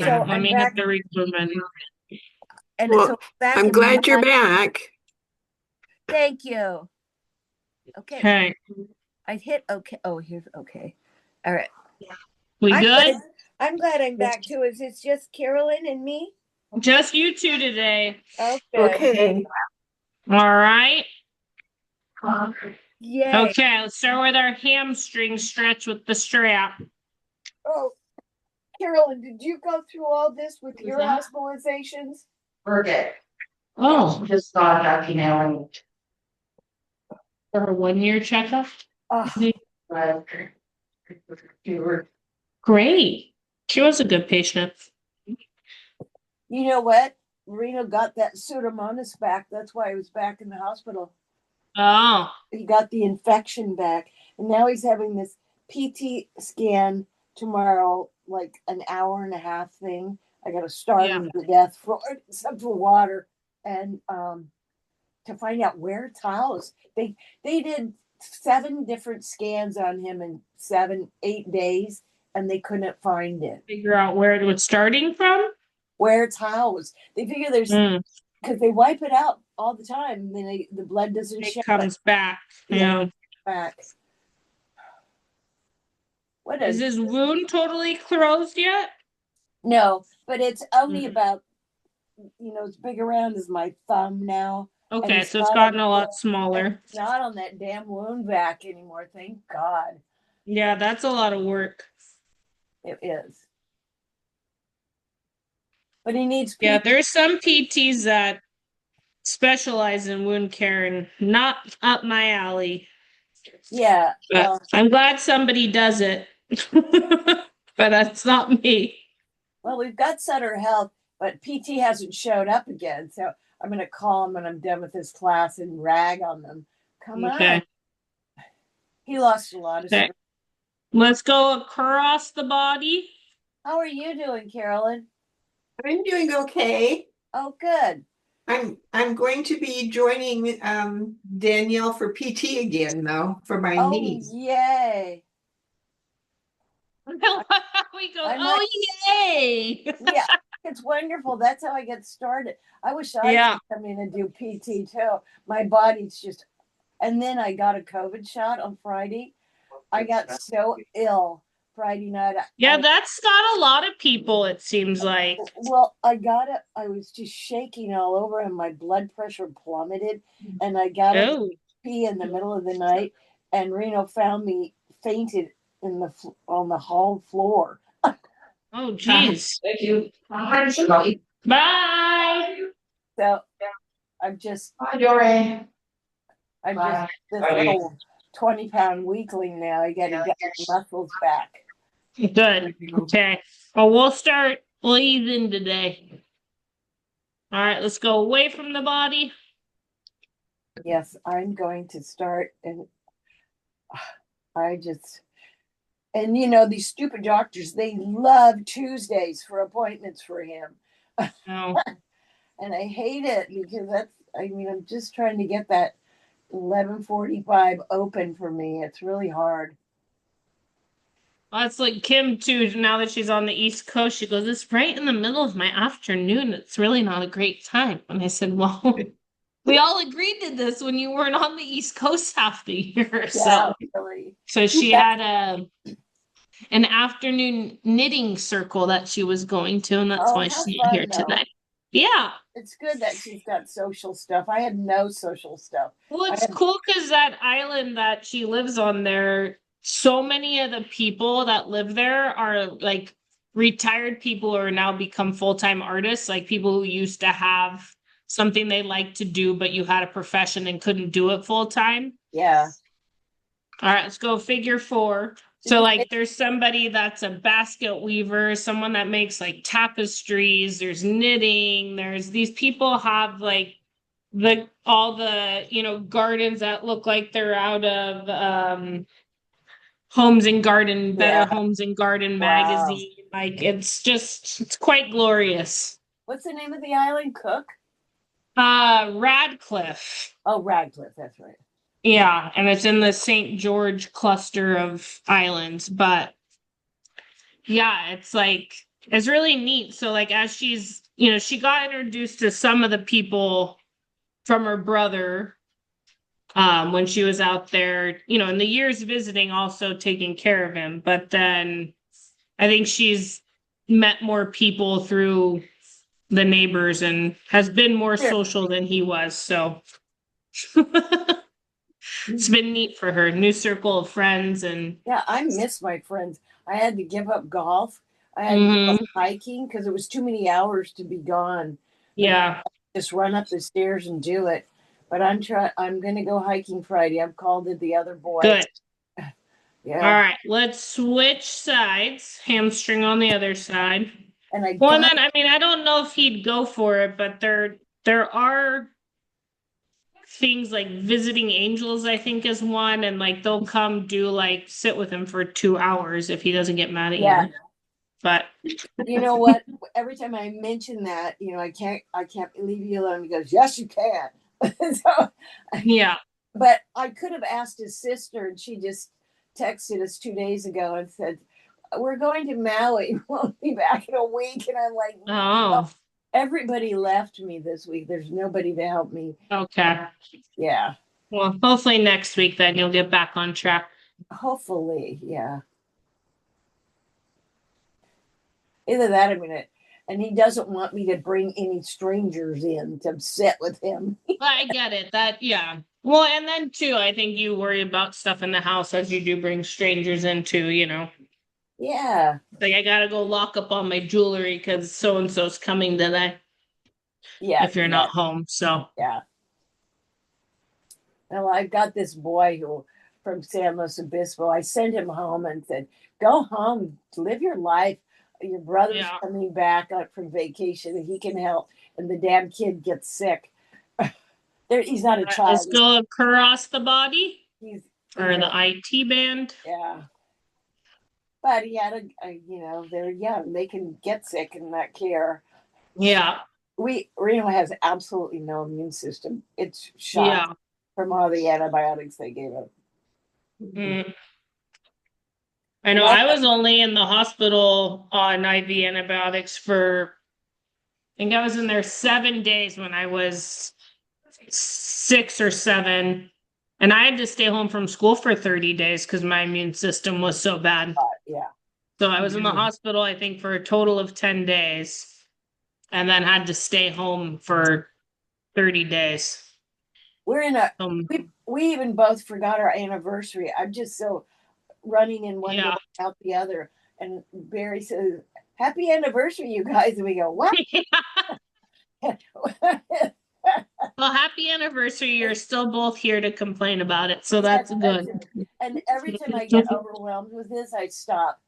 So Let I'm me hit back, the record button. and so Well, back I'm in glad you're my. back. Thank you. Okay, Okay, I hit okay. Oh, here's okay. All right. we I'm good? glad. I'm glad I'm back too. Is it just Carolyn and me? Just you two today. Oh, good. Okay. All right. Yay. Okay, let's start with our hamstring stretch with the strap. Oh, Carolyn, did you go through all this with your hospitalizations? Oh, just thought about emailing for a 1 year checkup. Oh, Great. She was a good patient. you know what? Reno got that pseudomonas back. That's why he was back in the hospital. Oh, He got the infection back, and now he's having this PT scan tomorrow, like an hour and a half thing. I got to starve yeah. him to death for except for water, and to find out where towels. They did 7 different scans on him in 7 8 days, and they couldn't find it. Figure out where it was starting from. Where towels? They figure there's Mm, because they wipe it out all the time, and then the blood doesn't it show it. comes back. Yeah, Yeah. back. What Is a his wound totally closed yet? No, but it's only Mm. about, it's big around as my thumb now, and Okay, it's so it's not on gotten a lot and smaller. it's not on that damn wound vac anymore. Thank God. Yeah, that's a lot of work. It is, but he needs Yeah, people. there's some PTs that specialize in wound care and not up my alley. Yeah, But I'm glad somebody does it. But that's not me. well, we've got Sutter Health, but PT hasn't showed up again. So I'm going to call him when I'm done with this class and rag on them. Come on, Okay. he lost a lot of Okay. strength. Let's go across the body. How are you doing, Carolyn? I'm doing okay. Oh, good. I'm going to be joining Danielle for PT again though for my Oh, knee. yay. I, We go, I might. oh, yay. Yeah, it's wonderful. That's how I get started. I wish I Yeah. could come in and do PT too. My body's just, and then I got a COVID shot on Friday. I got so ill Friday night. Yeah, that's got a lot of people, it seems like. Well, I got it. I was just shaking all over, and my blood pressure plummeted. And I got up to Oh, pee in the middle of the night, and Reno found me fainted on the hall floor. oh, geez. Thank you. Bye. So I'm just Bye, Dorian. I'm just Bye. this little 20-pound weakling now. I got to get my muscles back. Good. Okay. Well, we'll start leaving today. All right, let's go away from the body. Yes, I'm going to start, and I just and these stupid doctors, they love Tuesdays for appointments for him. Oh, And I hate it because I'm just trying to get that 11:45 open for me. It's really hard. that's like Kim too. Now that she's on the East Coast, she goes, "It's right in the middle of my afternoon. It's really not a great time." And I said, "Well, we all agreed to this when you weren't on the East Coast half the year." Yeah, So, really. so she That's had an afternoon knitting circle that she was going to, and that's Oh, why how she's not here fun though. today. Yeah. It's good that she's got social stuff. I had no social stuff. Well, I it's had cool because that island that she lives on there, so many of the people that live there are like retired people who are now become full-time artists, like people who used to have something they liked to do, but you had a profession and couldn't do it full time. Yeah. All right, let's go figure four. Did So, you like, there's somebody that's a basket weaver, someone that makes like tapestries, there's knitting, there's these people have like the all the gardens that look like they're out of Homes and Garden, Better Yeah. Homes and Garden Wow. magazine. Like it's quite glorious. What's the name of the island? Cook? Radcliffe. Oh, Radcliffe. That's right. Yeah, and it's in the St. George cluster of islands, but yeah, it's like it's really neat. So like as she's, she got introduced to some of the people from her brother when she was out there, in the years visiting, also taking care of him. But then I think she's met more people through the neighbors and has been more Sure. social than he was. So it's been neat for her. New circle of friends and Yeah, I miss my friends. I had to give up golf. I had to give up Mhm. hiking because it was too many hours to be gone. And Yeah, just run up the stairs and do it. But I'm gonna go hiking Friday. I've called it the other boy. good. All Yeah. right, let's switch sides. Hamstring on the other side. And I Well, and got then I mean, I don't know if he'd go for it, but there are things like visiting angels, I think, is one, and like they'll come do like sit with him for 2 hours if he doesn't get mad at yeah. you. But You know what? Every time I mention that, I can't leave you alone. He goes, yes, you can. So, yeah, but I could have asked his sister, and she just texted us 2 days ago and said, we're going to Maui. We'll be back in a week. And I'm like, no. oh, Everybody left me this week. There's nobody to help me. okay. Yeah. Well, hopefully next week then you'll get back on track. Hopefully. Yeah. Either that, and he doesn't want me to bring any strangers in to sit with him. I get it. That, yeah. Well, and then too, I think you worry about stuff in the house as you do bring strangers into. Yeah. Like I gotta go lock up all my jewelry because so and so's coming today Yeah. if you're Yeah. not home. So Yeah. Well, I've got this boy who from San Luis Obispo. I sent him home and said, go home, live your life. Your brother's yeah. coming back from vacation and he can help. And the damn kid gets sick. He's not a Is child. still across the body He's, or the IT band? yeah. But he had they're young. They can get sick and not care. Yeah. Reno has absolutely no immune system. It's shot Yeah. from all the antibiotics they gave him. Mm. I know Well, I was only in the hospital on IV antibiotics for, I think I was in there 7 days when I was 6 or 7. And I had to stay home from school for 30 days because my immune system was so bad. yeah. So I was in the hospital, I think, for a total of 10 days and then had to stay home for 30 days. We're in a we even both forgot our anniversary. I'm just so running in one Yeah. door out the other. And Barry says, happy anniversary, you guys. And we go, what? Well, happy anniversary. You're still both here to complain about it. So that's good. And every time I get overwhelmed with this, I stop.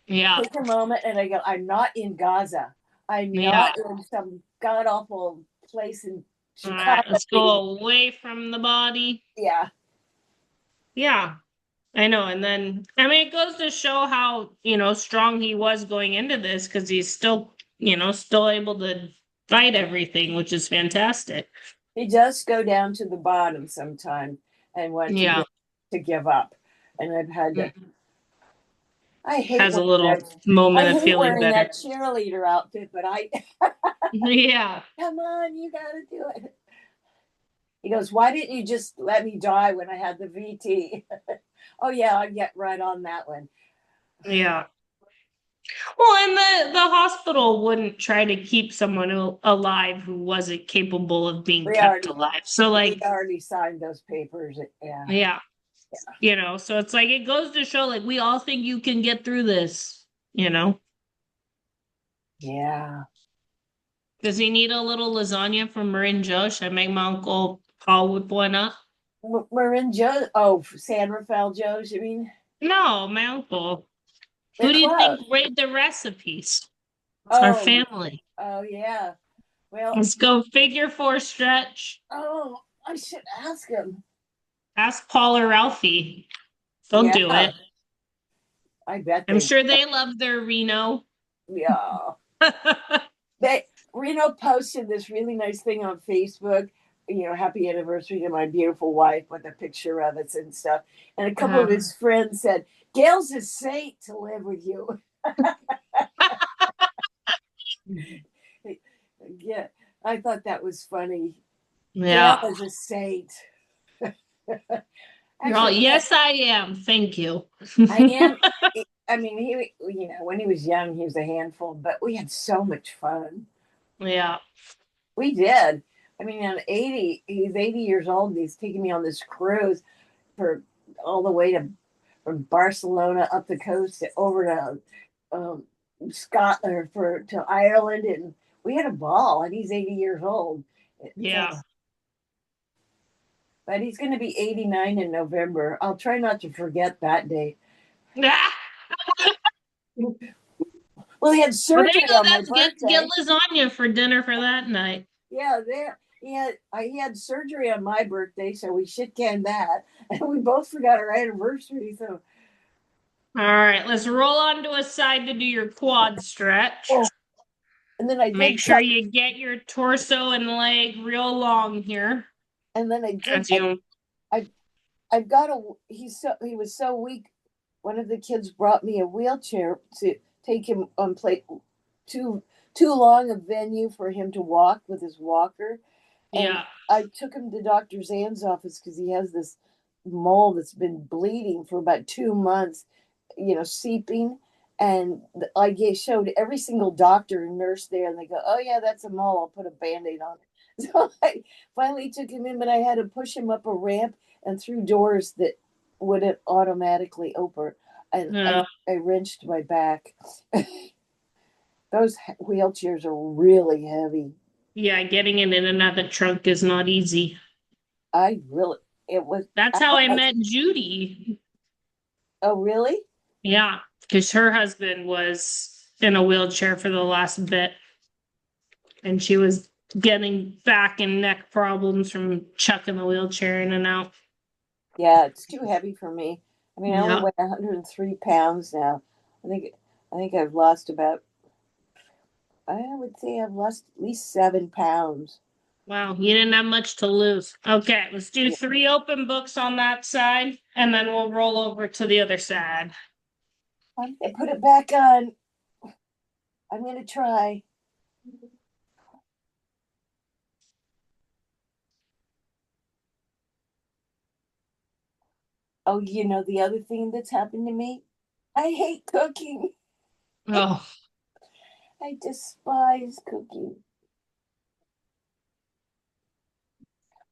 Yeah. Take a moment and I go, I'm not in Gaza. I'm not in some god awful place in Chicago. All right, let's go away from the body. Yeah. Yeah. I know. And then, I mean, it goes to show how, strong he was going into this because he's still, still able to fight everything, which is fantastic. He does go down to the bottom sometime and want to give up. And I've had to. I hate has a little moment of feeling better. That cheerleader outfit, but yeah. Come on, you got to do it. He goes, why didn't you just let me die when I had the VT? Oh yeah, I get right on that one. Yeah. Well, and the hospital wouldn't try to keep someone alive who wasn't capable of being kept alive. So like we already signed those papers. Yeah. So it's like it goes to show like we all think you can get through this, Yeah. Does he need a little lasagna from Marin Joe? Should I make my Uncle Paul whip one up? Marin Joe? Oh, San Rafael Joe's, you mean? No, my uncle. Who do you think made the recipes? It's our family. Oh, yeah. Well, let's go figure 4 stretch. Oh, I should ask him. Ask Paul or Ralphie. They'll do it. I bet. I'm sure they love their Reno. Yeah. Reno posted this really nice thing on Facebook. Happy anniversary to my beautiful wife with a picture of it and stuff. And a couple of his friends said, Gail's a saint to live with you. Yeah, I thought that was funny. Gail Yeah. is a saint. You're all, Actually, yeah, yes, I am. Thank you. I am. I mean, when he was young, he was a handful, but we had so much fun. Yeah. We did. I mean, he's 80 years old, and he's taking me on this cruise for all the way to from Barcelona up the coast over to um, Scotland to Ireland, and we had a ball. And he's 80 years old, so Yeah. but he's going to be 89 in November. I'll try not to forget that date. Well, he had Well, there you surgery go. on my That's get birthday. lasagna for dinner for that night. Yeah, he had surgery on my birthday, so we shit canned that, and we both forgot our anniversary. So, All right, let's roll onto a side to do your quad stretch. oh, and then I Make did sure tell, you get your torso and leg real long here. and then I did. As you, I I've got a. He was so weak. One of the kids brought me a wheelchair to take him on play too too long a venue for him to walk with his walker, and yeah, I took him to Dr. Zan's office because he has this mole that's been bleeding for about 2 months, seeping. And showed every single doctor and nurse there, and they go, "Oh yeah, that's a mole. I'll put a band-aid on it." So I finally took him in, but I had to push him up a ramp and through doors that wouldn't automatically open, and yeah, I wrenched my back. Those wheelchairs are really heavy. yeah. Getting it in and out of the trunk is not easy. I really, it was. That's how I met Judy. Oh, really? Yeah, because her husband was in a wheelchair for the last bit, and she was getting back and neck problems from chucking the wheelchair in and out. Yeah, it's too heavy for me. I mean, I only Yeah. weigh 103 pounds now. I think I think I've lost about. I would say I've lost at least 7 pounds. Wow, you didn't have much to lose. Okay, let's do Yeah, 3 open books on that side, and then we'll roll over to the other side. I'm gonna put it back on. I'm gonna try. Oh, the other thing that's happened to me. I hate cooking. Oh, I despise cooking.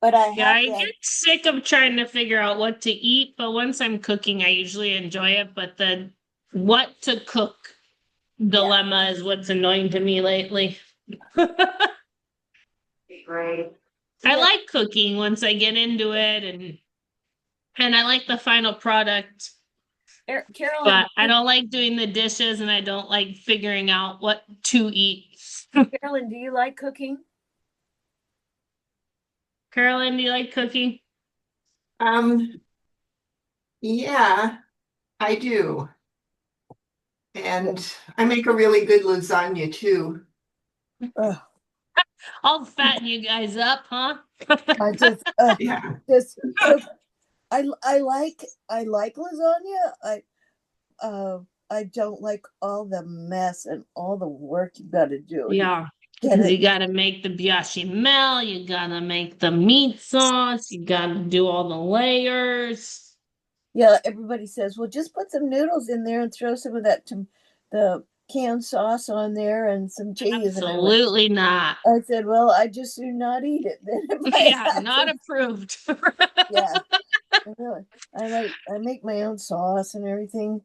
But I yeah, have I been. get sick of trying to figure out what to eat, but once I'm cooking, I usually enjoy it. But the what to cook Yeah, dilemma is what's annoying to me lately. Right. I yeah. like cooking once I get into it and I like the final product, Carolyn, but I don't like doing the dishes and I don't like figuring out what to eat. Carolyn, do you like cooking? Carolyn, do you like cooking? Um, yeah, I do. And I make a really good lasagna too. Ugh, I'll fatten you guys up, huh? I just, Yeah. just cook. I like lasagna. I don't like all the mess and all the work you got to do to Yeah, get because it. you gotta make the bechamel, you gotta make the meat sauce, you gotta do all the layers. Yeah, everybody says, well, just put some noodles in there and throw some of the canned sauce on there and some cheese. And Absolutely not. I said, well, I just do not eat it then if Yeah, I have not to. approved. Yeah, I really, I make my own sauce and everything.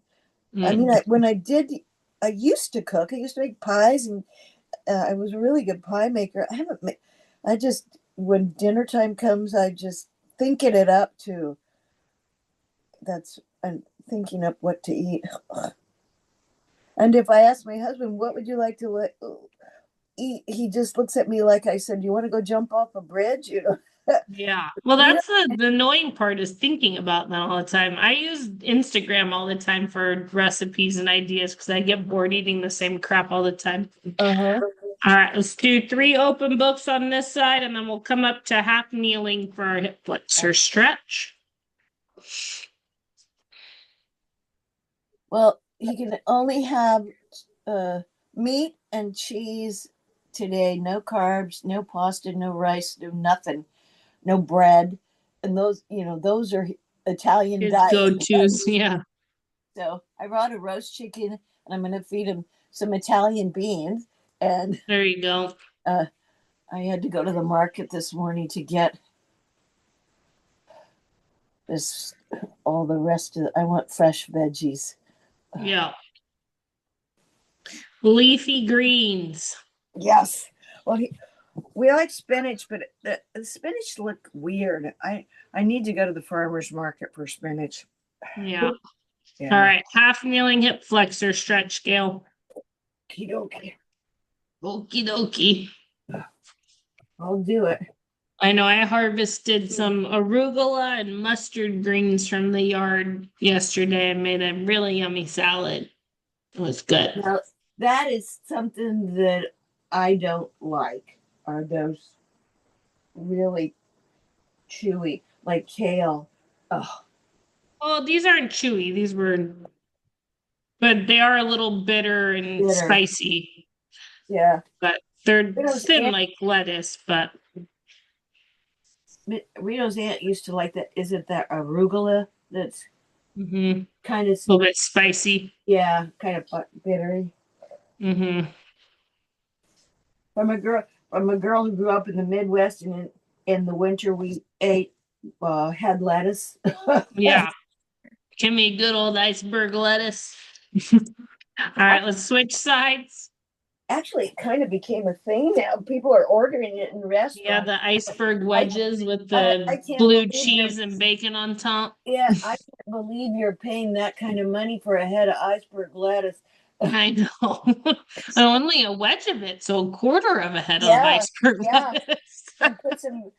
I mean, Mm. I used to cook. I used to make pies, and I was a really good pie maker. I haven't made. I just when dinner time comes, I just thinking it up too. That's I'm thinking up what to eat. And if I ask my husband, what would you like to eat? He just looks at me like I said, "You want to go jump off a bridge?" Yeah. Well, You know. that's the annoying part is thinking about that all the time. I use Instagram all the time for recipes and ideas because I get bored eating the same crap all the time. Uh-huh. All right, let's do 3 open books on this side, and then we'll come up to half kneeling for our hip flexor stretch. Well, he can only have uh Meat and cheese today. No carbs, no pasta, no rice, no nothing, no bread. And those are Italian His diet. go-tos. Yeah. So I brought a roast chicken, and I'm going to feed him some Italian beans. And There you go. I had to go to the market this morning to get this all the rest of. I want fresh veggies. Yeah. Leafy greens. Yes. Well, we like spinach, but the spinach look weird. I need to go to the farmer's market for spinach. Yeah. Yeah. All right. Half kneeling hip flexor stretch scale. Okay. Okie dokie. I'll do it. I know I harvested some arugula and mustard greens from the yard yesterday and made a really yummy salad. It was good. Now, that is something that I don't like. Are those really chewy, like kale? Oh, Oh, these aren't chewy. But they are a little bitter and bitter. spicy. Yeah. But they're Rito's thin aunt, like lettuce, but Rito's aunt used to like that. Is it that arugula that's kind of a little bit spicy. yeah, kind of bitter? Mm-hmm. From a girl who grew up in the Midwest, and in the winter we ate had lettuce. Yeah. Give me good old iceberg lettuce. All right, let's switch sides. Actually, it kind of became a thing now. People are ordering it in Yeah, restaurants. the iceberg wedges with I the can't blue believe cheese and bacon on top. yeah, I can't believe you're paying that kind of money for a head of iceberg lettuce. I know. Only a wedge of it, so a quarter of a head of Yeah, iceberg yeah. lettuce. You put some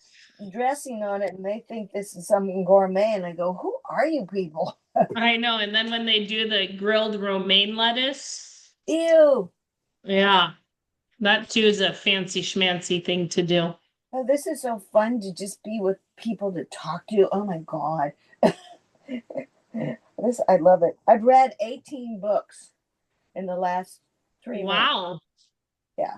dressing on it, and they think this is something gourmet, and I go, "Who are you people?" I know. And then when they do the grilled romaine lettuce, Ew. yeah, that too is a fancy schmancy thing to do. Oh, this is so fun to just be with people to talk to. Oh my God. This I love it. I've read 18 books in the last 3 months. Wow. Yeah.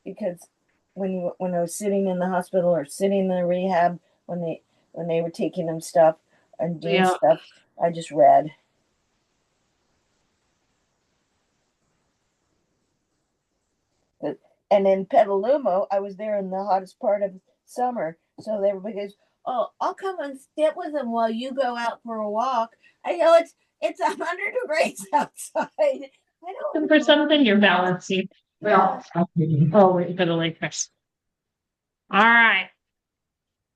Because when I was sitting in the hospital or sitting in the rehab when they were taking them stuff and doing Yeah. stuff, I just read. And in Petaluma, I was there in the hottest part of summer. So everybody goes, "Oh, I'll come and sit with them while you go out for a walk." I know it's 100 degrees outside. I don't. For something you're balancing. Yeah. Oh, wait for the Lakers. All right.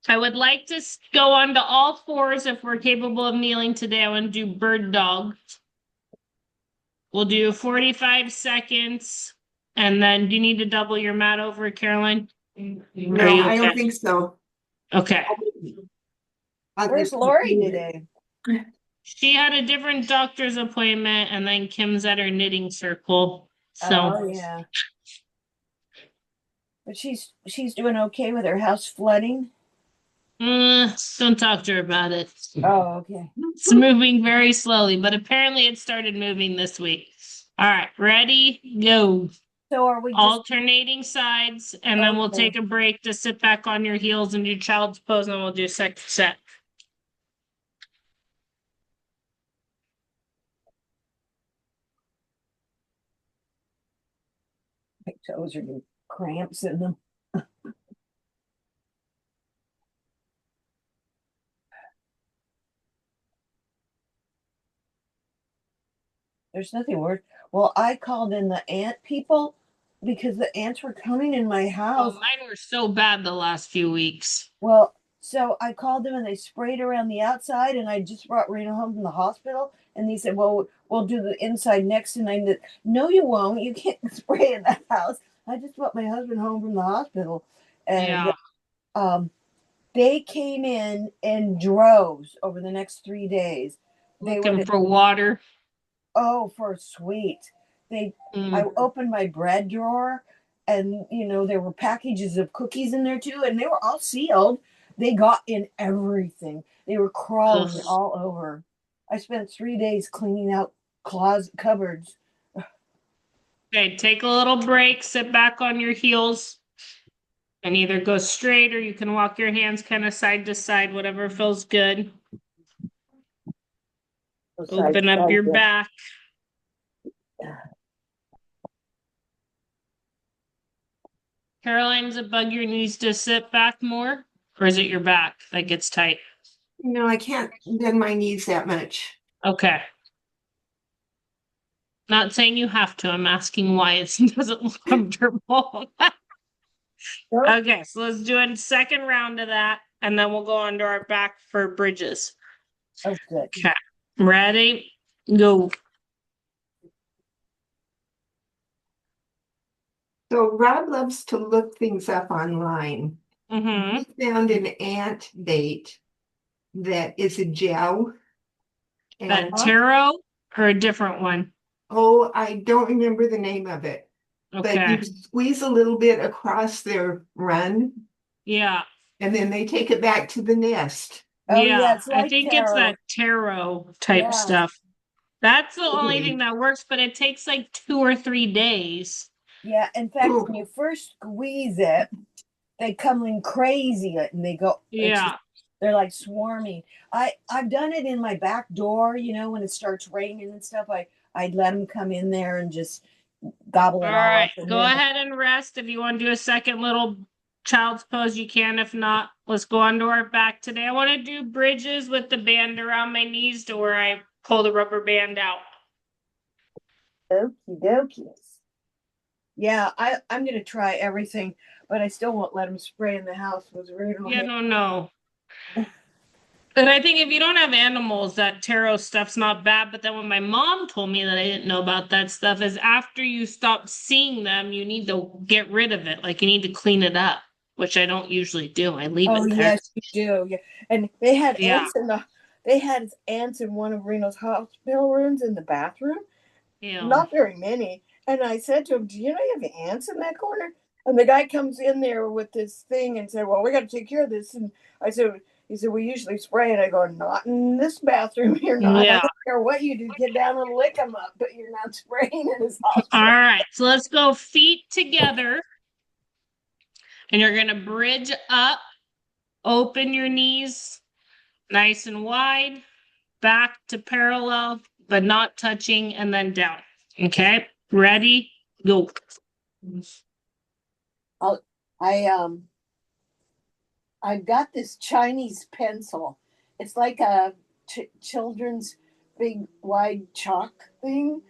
I would like to go on to all fours if we're capable of kneeling today. I want to do bird dog. We'll do 45 seconds. And then do you need to double your mat over, Caroline? No, I don't think so. Okay. Where's Lori today? She had a different doctor's appointment, and then Kim's at her knitting circle. So Oh yeah. But she's doing okay with her house flooding. don't talk to her about it. Oh, okay. It's moving very slowly, but apparently it started moving this week. All right, ready? Go. So are we just Alternating sides, and then we'll okay. take a break to sit back on your heels and do child's pose, and we'll do second set. My toes are getting cramps in them. There's nothing worse. Well, I called in the ant people because the ants were coming in my Oh, house. mine were so bad the last few weeks. Well, so I called them and they sprayed around the outside, and I just brought Rena home from the hospital, and they said, "Well, we'll do the inside next." And I said, "No, you won't. You can't spray in the house." I just brought my husband home from the hospital, and Yeah. they came in droves over the next 3 days. They Looking were for water. for sweet. I Mm. opened my bread drawer, and there were packages of cookies in there too, and they were all sealed. They got in everything. They were crawling Ugh. all over. I spent 3 days cleaning out closet cupboards. Okay, take a little break, sit back on your heels, and either go straight or you can walk your hands kind of side to side, whatever feels good. Open up your back. Caroline's it bug your knees to sit back more? Or is it your back that gets tight? No, I can't bend my knees that much. Okay. Not saying you have to. I'm asking why it doesn't look comfortable. Okay, so let's do a second round of that, and then we'll go onto our back for bridges. Oh, good. Okay, ready? Go. So Rob loves to look things up online. Mm-hmm. He found an ant bait that is a gel. That And taro or a different one? oh, I don't remember the name of it. But Okay. you squeeze a little bit across their run, Yeah. and then they take it back to the nest. Oh, Yeah. yeah, it's I like think it's taro. that taro type Yeah. stuff. That's the only Okay. thing that works, but it takes like 2 or 3 days. Yeah, in fact, Ooh. when you first squeeze it, they come in crazy and they go, Yeah. they're like swarming. I've done it in my back door, when it starts raining and stuff. I'd let them come in there and just gobble All it all right. up. And Go then ahead and rest. If you want to do a second little child's pose, you can. If not, let's go onto our back today. I want to do bridges with the band around my knees to where I pull the rubber band out. okie dokies. Yeah, I'm gonna try everything, but I still won't let them spray in the house with Reno. Yeah, no. And I think if you don't have animals, that taro stuff's not bad. But then when my mom told me that I didn't know about that stuff, is after you stop seeing them, you need to get rid of it. Like you need to clean it up, which I don't usually do. I leave Oh it there. yes, you do. Yeah, and they had Yeah. ants in one of Reno's hospital rooms in the bathroom. Ew. Not very many. And I said to him, "Do you know you have ants in that corner?" And the guy comes in there with this thing and said, "Well, we got to take care of this." And he said, "We usually spray." And I go, "Not in this bathroom. You're not. I Yeah. don't care what you do. Get down and lick them up, but you're not spraying in his All hospital." right. So let's go feet together. And you're going to bridge up, open your knees nice and wide, back to parallel, but not touching, and then down. Okay. Ready? Go. I I've got this Chinese pencil. It's like a children's big wide chalk thing,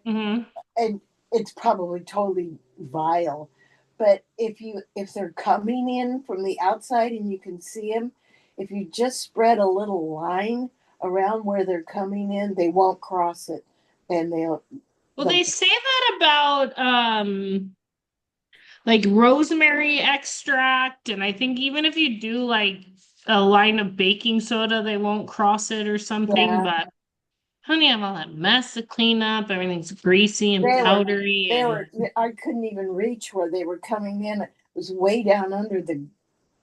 Mm-hmm. and it's probably totally vile. But if they're coming in from the outside and you can see them, if you just spread a little line around where they're coming in, they won't cross it, and they'll. Well, they say that about like rosemary extract, and I think even if you do like a line of baking soda, they won't cross it or something. Yeah, But honey, I have all that mess to clean up. Everything's greasy and they were. powdery, They and were. I couldn't even reach where they were coming in. It was way down under the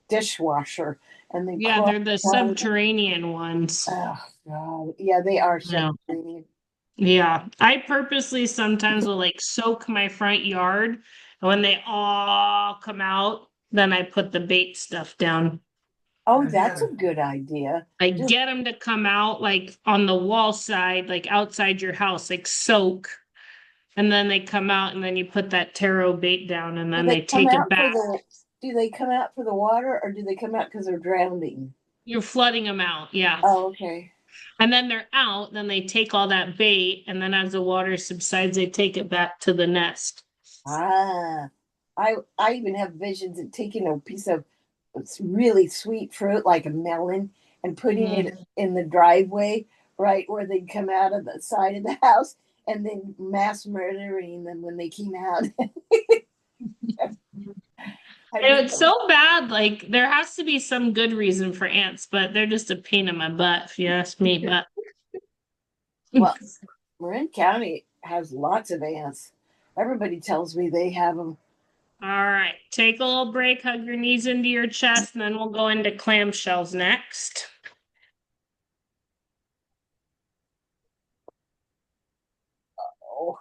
dishwasher, and they yeah, crawled they're the down. subterranean ones. Oh God, yeah, they are Yeah. subterranean. Yeah, I purposely sometimes will like soak my front yard, and when they all come out, then I put the bait stuff down. Oh, that's a good idea. I Just get them to come out like on the wall side, like outside your house, like soak, and then they come out, and then you put that taro bait down, and do then they they come take it out for back. the do they come out for the water or do they come out because they're drowning? You're flooding them out, yeah. Oh, okay. And then they're out, then they take all that bait, and then as the water subsides, they take it back to the nest. Ah, I even have visions of taking a piece of really sweet fruit like a melon and putting Mhm. it in the driveway, right where they come out of the side of the house, and then mass murdering them when they came out. And it's so bad. Like there has to be some good reason for ants, but they're just a pain in my butt, if you ask me. But Well, Marin County has lots of ants. Everybody tells me they have them. all right, take a little break, hug your knees into your chest, and then we'll go into clamshells next. Oh,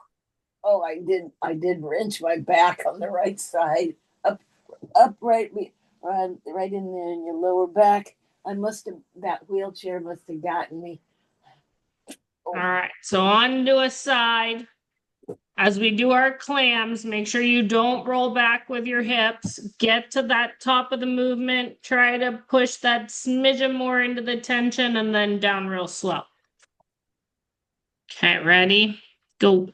Oh, I did wrench my back on the right side, up right in there in your lower back. That wheelchair must have gotten me. All Oh, right, so on to a side. As we do our clams, make sure you don't roll back with your hips. Get to that top of the movement. Try to push that smidgen more into the tension and then down real slow. Okay, ready? Go.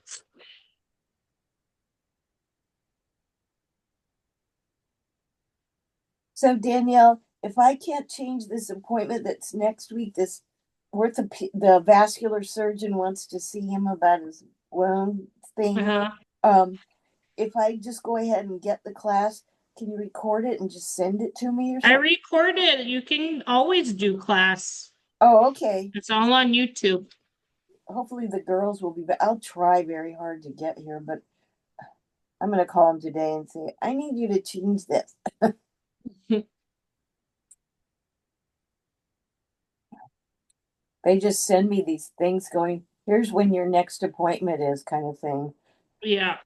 so Danielle, if I can't change this appointment that's next week, the vascular surgeon wants to see him about his wound thing. Uh-huh. Um, if I just go ahead and get the class, can you record it and just send it to me or I something? recorded. You can always do class. Oh, okay. It's all on YouTube. Hopefully the girls will be back. I'll try very hard to get here, but I'm going to call them today and say, I need you to change this. They just send me these things going, here's when your next appointment is, kind of thing. Yeah.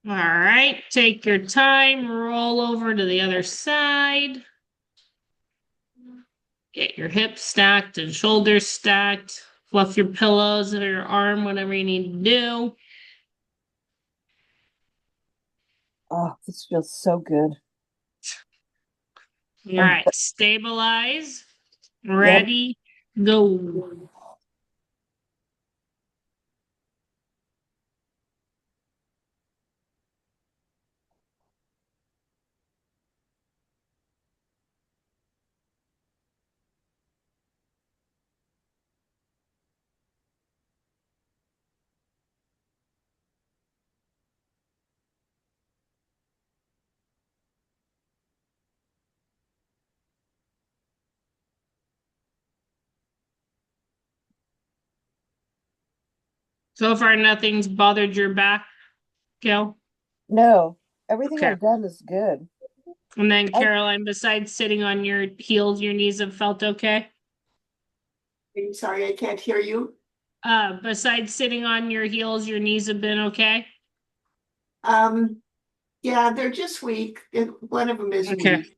All right, take your time, roll over to the other side. Get your hips stacked and shoulders stacked. Fluff your pillows or your arm, whatever you need to do. Oh, this feels so good. All right, stabilize. Yep. Ready, go. So far, nothing's bothered your back, Gil. No, everything Okay. I've done is good. And then, I Caroline, besides sitting on your heels, your knees have felt okay? I'm sorry, I can't hear you. Besides sitting on your heels, your knees have been okay? Um, yeah, they're just weak. One of them is Okay. weak.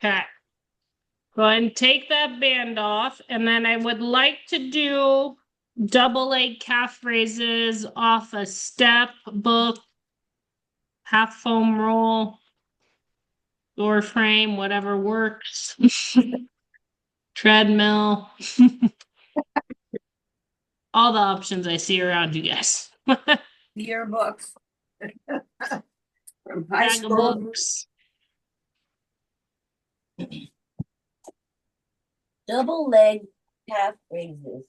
Okay. Go ahead and take that band off. And then I would like to do double leg calf raises off a step, book, half foam roll, door frame, whatever works. Treadmill. All the options I see around you guys. yearbooks from high Bag of school. books. Double leg calf raises.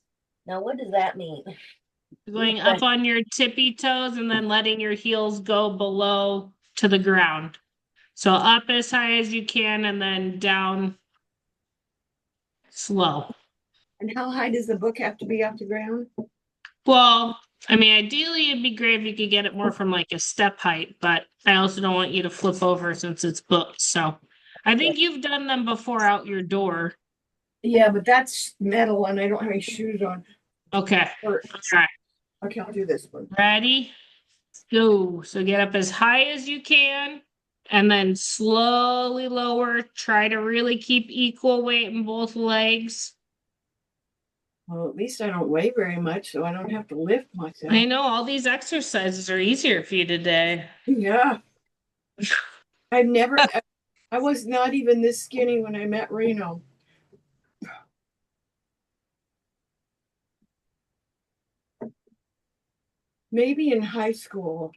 Now, what does that mean? Going up on your tippy toes and then letting your heels go below to the ground. So up as high as you can and then down slow. And how high does the book have to be off the ground? Well, I mean, ideally it'd be great if you could get it more from like a step height, but I also don't want you to flip over since it's booked. So I think you've done them before out your door. Yeah, but that's metal and I don't have any shoes on. Okay. Or All right. I can't do this one. Ready? Go. So get up as high as you can and then slowly lower. Try to really keep equal weight in both legs. Well, at least I don't weigh very much, so I don't have to lift I myself. know all these exercises are easier for you today. Yeah. I've never, I was not even this skinny when I met Reno. Maybe in high school,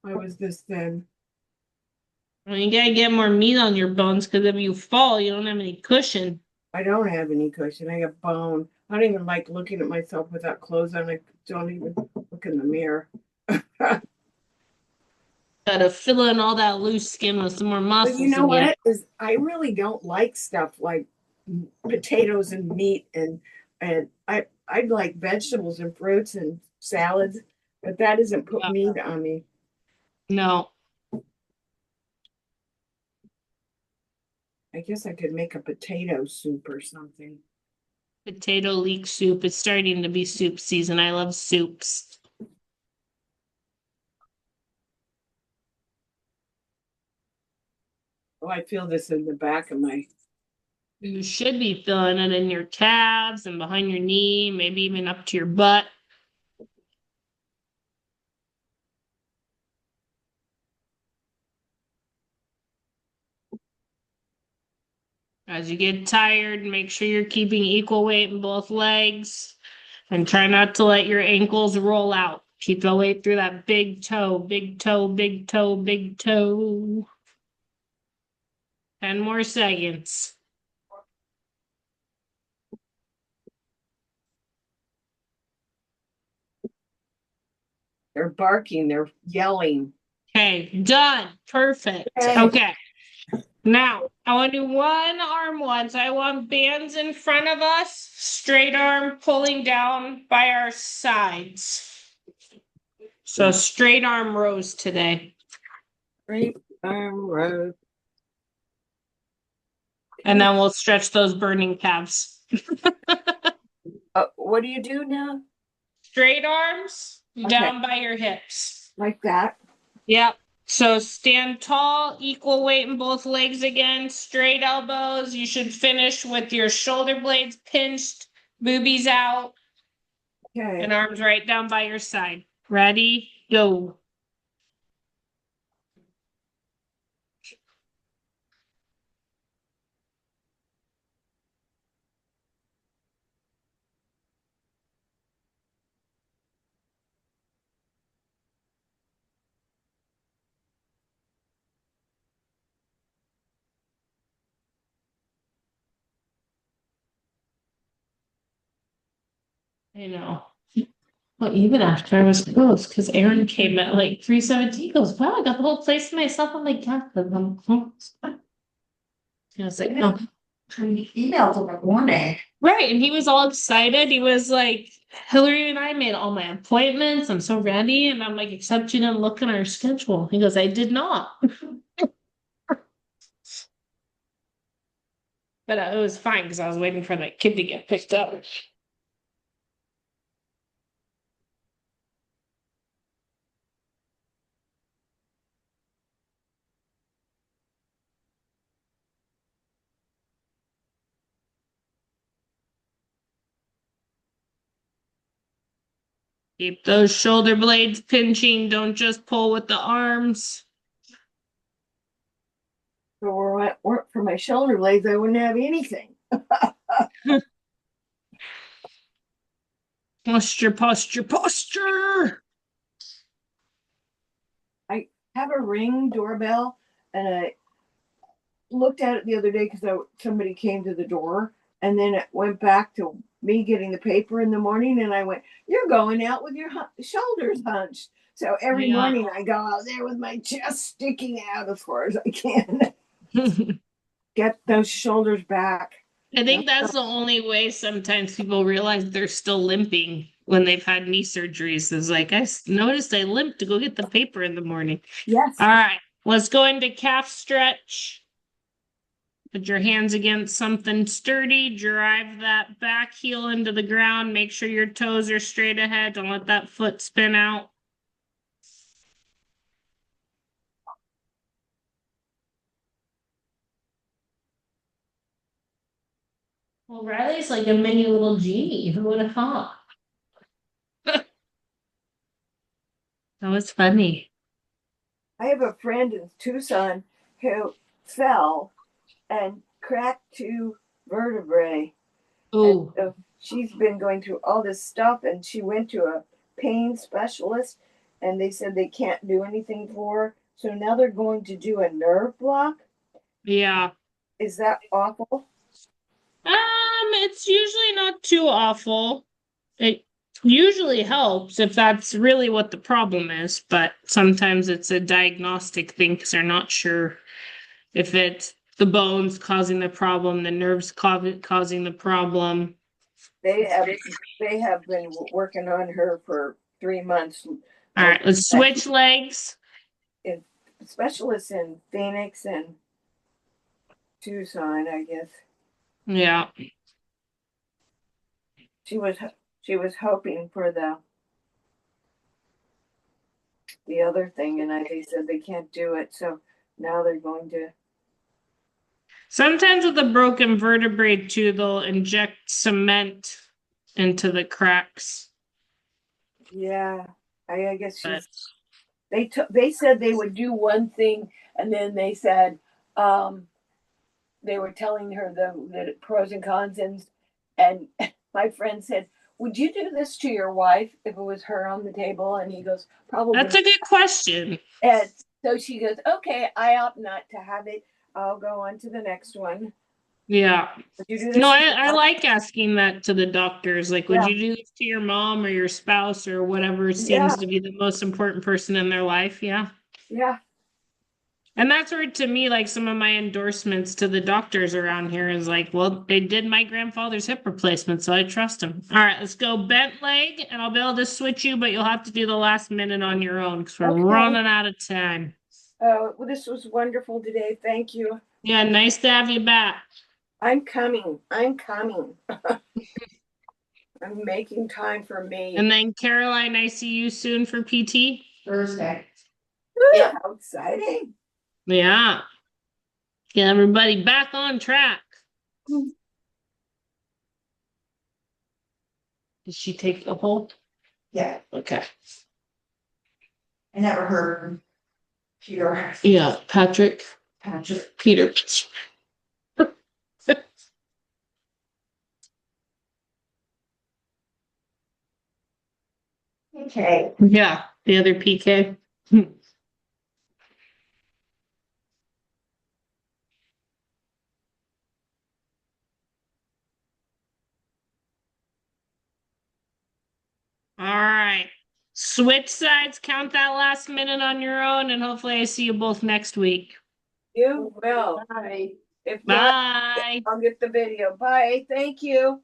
I was this thin. Well, you gotta get more meat on your bones because if you fall, you don't have any cushion. I don't have any cushion. I got bone. I don't even like looking at myself without clothes on. I don't even look in the mirror. Gotta fill in all that loose skin with some more But you muscles know again. what? Is I really don't like stuff like potatoes and meat and I'd like vegetables and fruits and salads, but that doesn't put Yeah. meat on me. No. I guess I could make a potato soup or something. Potato leek soup. It's starting to be soup season. I love soups. Oh, I feel this in the back of my. You should be feeling it in your calves and behind your knee, maybe even up to your butt. As you get tired, make sure you're keeping equal weight in both legs and try not to let your ankles roll out. Keep the weight through that big toe, big toe, big toe, big toe. 10 more seconds. They're barking. They're yelling. Okay, done. Perfect. Hey. Okay. Now, I want to do one arm once. I want bands in front of us, straight arm pulling down by our sides. So straight arm rows today. Great arm row. And then we'll stretch those burning calves. What do you do now? Straight arms down by your hips. Like that. Yep. So stand tall, equal weight in both legs again, straight elbows. You should finish with your shoulder blades pinched, boobies out, Okay. and arms right down by your side. Ready? Go. I know. Well, even after I was close, because Aaron came at like 3:17, he goes, wow, I got the whole place to myself. I'm like, yeah, because I'm close. I was like, no. Emails over morning. Right. And he was all excited. He was like, Hillary and I made all my appointments. I'm so ready. And I'm like, except you didn't look at our schedule. He goes, I did not. But it was fine because I was waiting for that kid to get picked up. Keep those shoulder blades pinching. Don't just pull with the arms. So where I work for my shoulder blades, I wouldn't have anything. Posture, posture, posture. I have a Ring doorbell, and I looked at it the other day because somebody came to the door, and then it went back to me getting the paper in the morning, and I went, "You're going out with your shoulders hunched." So every morning I go out there with my chest sticking out as far as I can. Get those shoulders back. I think that's the only way sometimes people realize they're still limping when they've had knee surgeries. Is like, I noticed I limped to go get the paper in the morning. Yes. All right, let's go into calf stretch. Put your hands against something sturdy, drive that back heel into the ground, make sure your toes are straight ahead, don't let that foot spin out. Well, Riley's like a mini little genie. Who would have thought? That was funny. I have a friend in Tucson who fell and cracked two vertebrae. And Oh, so she's been going through all this stuff, and she went to a pain specialist, and they said they can't do anything for her. So now they're going to do a nerve block. yeah. Is that awful? It's usually not too awful. It usually helps if that's really what the problem is, but sometimes it's a diagnostic thing because they're not sure if it's the bones causing the problem, the nerves causing the problem. They have they have been working on her for 3 months. All right, let's switch legs. Specialists in Phoenix and Tucson, I guess. Yeah. She was she was hoping for the other thing, and they said they can't do it. So now they're going to. Sometimes with a broken vertebrae too, they'll inject cement into the cracks. Yeah, I guess But they said they would do one thing, and then they said they were telling her the pros and cons, and my friend said, "Would you do this to your wife if it was her on the table?" And he goes, "Probably." that's a good question. And so she goes, "Okay, I opt not to have it. I'll go on to the next one." Yeah. Would you do No, this? I like asking that to the doctors. Like, would Yeah. you do this to your mom or your spouse or whatever Yeah, seems to be the most important person in their life? Yeah. yeah. And that's where, to me, like some of my endorsements to the doctors around here is like, well, they did my grandfather's hip replacement, so I trust them. All right, let's go bent leg, and I'll be able to switch you, but you'll have to do the last minute on your own because we're Okay. running out of time. Well, this was wonderful today. Thank you. Yeah, nice to have you back. I'm coming. I'm coming. I'm making time for me. And then Caroline, I see you soon for PT. Thursday. Yeah, how exciting. Yeah. Get everybody back on track. Did she take the whole? Yeah, Okay. I never heard Peter. Yeah, Patrick. Peter. Okay. Yeah, the other PK. All right. Switch sides, count that last minute on your own, and hopefully I see you both next week. You will. Bye. If not, Bye. I'll get the video. Bye. Thank you.